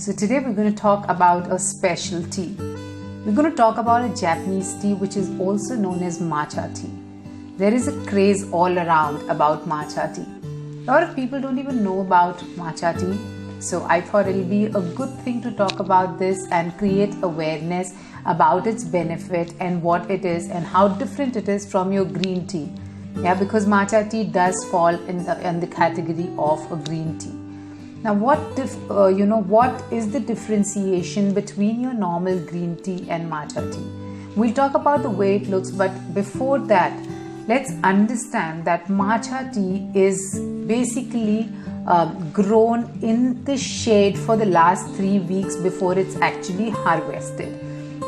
So today we're going to talk about a special tea. We're going to talk about a Japanese tea which is also known as matcha tea. There is a craze all around about matcha tea. A lot of people don't even know about matcha tea. So I thought it'll be a good thing to talk about this and create awareness about its benefit and what it is and how different it is from your green tea. Yeah, because matcha tea does fall in the category of a green tea. Now, what is the differentiation between your normal green tea and matcha tea? We'll talk about the way it looks, but before that, let's understand that matcha tea is basically grown in the shade for the last 3 weeks before it's actually harvested.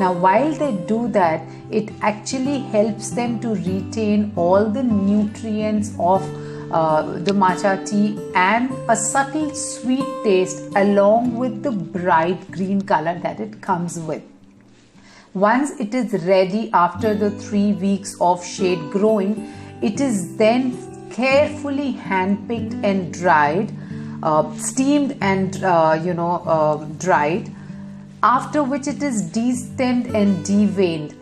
Now, while they do that, it actually helps them to retain all the nutrients of the matcha tea and a subtle sweet taste along with the bright green color that it comes with. Once it is ready after the 3 weeks of shade growing, it is then carefully handpicked and dried, steamed and dried, after which it is destemmed and deveined,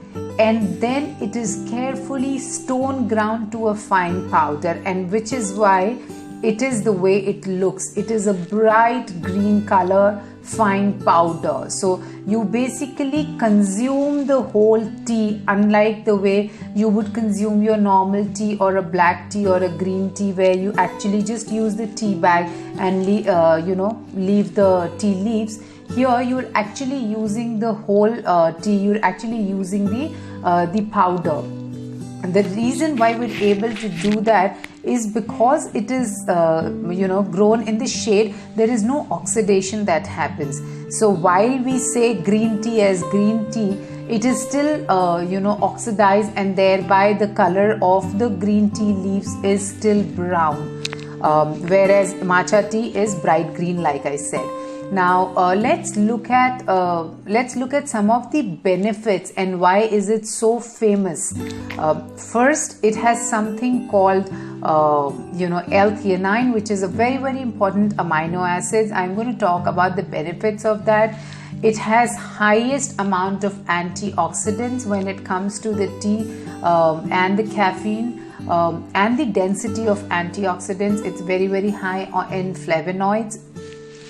and then it is carefully stone ground to a fine powder, and which is why it is the way it looks. It is a bright green color fine powder. So you basically consume the whole tea, unlike the way you would consume your normal tea or a black tea or a green tea, where you actually just use the tea bag and leave the tea leaves. Here you're actually using the whole tea. You're actually using the powder. And the reason why we're able to do that is because it is grown in the shade. There is no oxidation that happens. So while we say green tea as green tea, it is still oxidized, and thereby the color of the green tea leaves is still brown, whereas matcha tea is bright green, like I said. Now let's look at some of the benefits and why is it so famous. First, it has something called L-theanine, which is a very, very important amino acid. I'm going to talk about the benefits of that. It has highest amount of antioxidants when it comes to the tea and the caffeine. And the density of antioxidants, it's very, very high in flavonoids.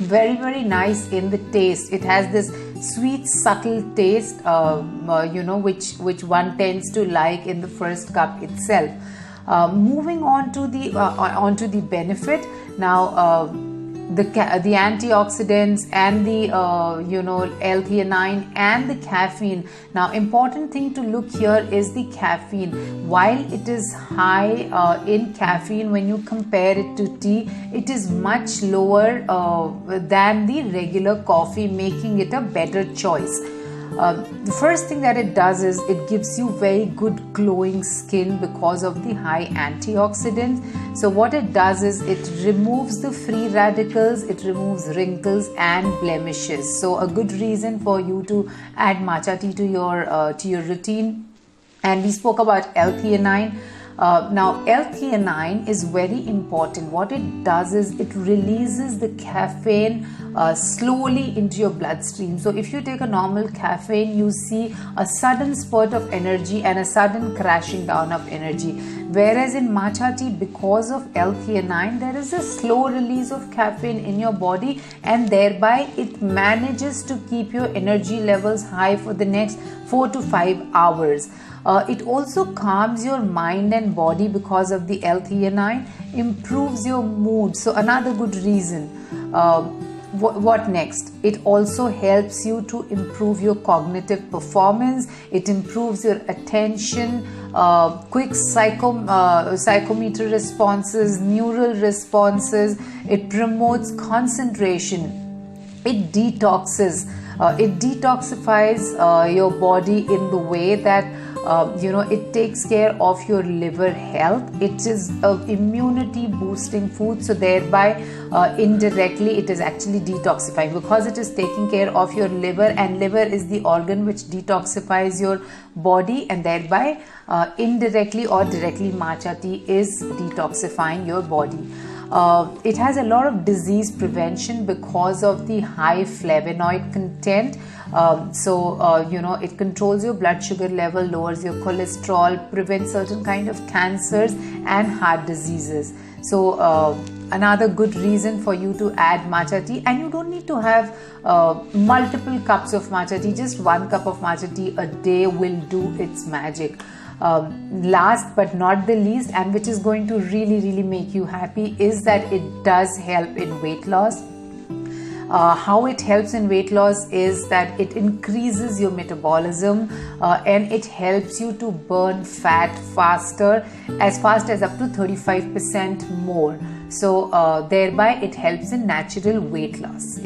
Very, very nice in the taste. It has this sweet, subtle taste, which one tends to like in the first cup itself. Moving on to the benefit. Now, the antioxidants and the L-theanine and the caffeine. Now, important thing to look here is the caffeine. While it is high in caffeine, when you compare it to tea, it is much lower than the regular coffee, making it a better choice. The first thing that it does is it gives you very good glowing skin because of the high antioxidants. So what it does is it removes the free radicals, it removes wrinkles and blemishes. So a good reason for you to add matcha tea to your routine. And we spoke about L-theanine. Now, L-theanine is very important. What it does is it releases the caffeine slowly into your bloodstream. So if you take a normal caffeine, you see a sudden spurt of energy and a sudden crashing down of energy. Whereas in matcha tea, because of L-theanine, there is a slow release of caffeine in your body, and thereby it manages to keep your energy levels high for the next 4 to 5 hours. It also calms your mind and body because of the L-theanine, improves your mood. So another good reason. What next? It also helps you to improve your cognitive performance. It improves your attention, quick psychometer responses, neural responses. It promotes concentration. It detoxes. It detoxifies your body in the way that it takes care of your liver health. It is an immunity boosting food, so thereby indirectly it is actually detoxifying because it is taking care of your liver, and liver is the organ which detoxifies your body, and thereby indirectly or directly matcha tea is detoxifying your body. It has a lot of disease prevention because of the high flavonoid content. It controls your blood sugar level, lowers your cholesterol, prevents certain kind of cancers and heart diseases. So another good reason for you to add matcha tea, and you don't need to have multiple cups of matcha tea. Just 1 cup of matcha tea a day will do its magic. Last but not the least, and which is going to really make you happy, is that it does help in weight loss. How it helps in weight loss is that it increases your metabolism and it helps you to burn fat faster, as fast as up to 35% more. So thereby it helps in natural weight loss.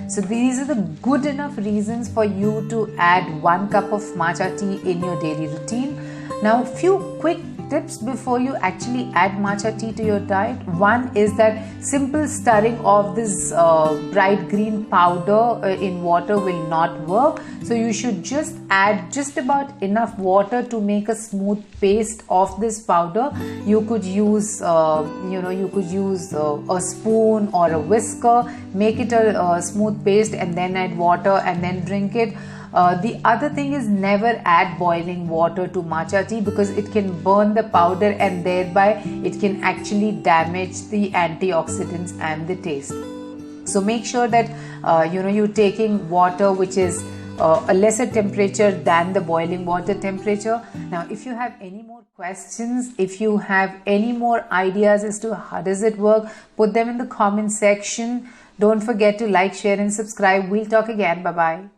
So these are the good enough reasons for you to add 1 cup of matcha tea in your daily routine. Now, few quick tips before you actually add matcha tea to your diet. One is that simple stirring of this bright green powder in water will not work. So you should just add just about enough water to make a smooth paste of this powder. You could use a spoon or a whisker, make it a smooth paste and then add water and then drink it. The other thing is, never add boiling water to matcha tea, because it can burn the powder and thereby it can actually damage the antioxidants and the taste. So make sure that you're taking water which is a lesser temperature than the boiling water temperature. Now, if you have any more questions, if you have any more ideas as to how does it work, put them in the comment section. Don't forget to like, share and subscribe. We'll talk again. Bye-bye.